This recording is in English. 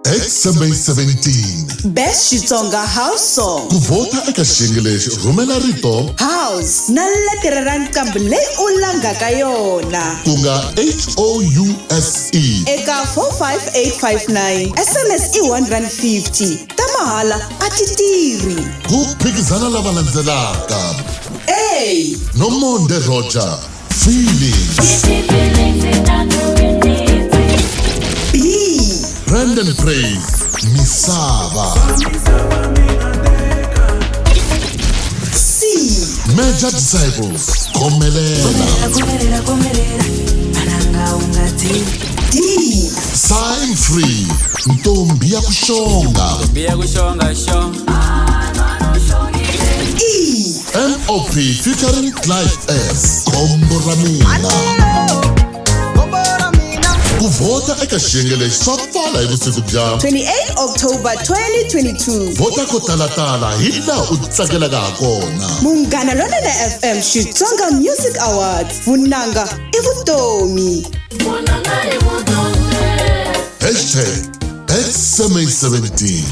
XMA17 Best Xitsonga house song. kuvota eka xiyenge lexi rhumela rito House na letere ra nqambi leyi u langaka yona. ku nga HOUSE Eka 45859 SMS i R150 ta mahala a ti tirhi. ku phikizana lava landzelaka A. NOMONDE RODGER Feelings B. BRANDEN MISAVA C. Major Disciples KHOMELELA D. SIMEFREE NTOMBI ya KHONGA E. M.O.P featuring CLIVE KHOMBO ra MINA kuvota eka xiyenge lexi swa pfala hi vusiku bya 28 October 2022. vota ko talatala hi laha u tsakelaka ha kona. Munghana Lonene FM Xitsonga Music Awards. Vunanga i vutomi. #XMA17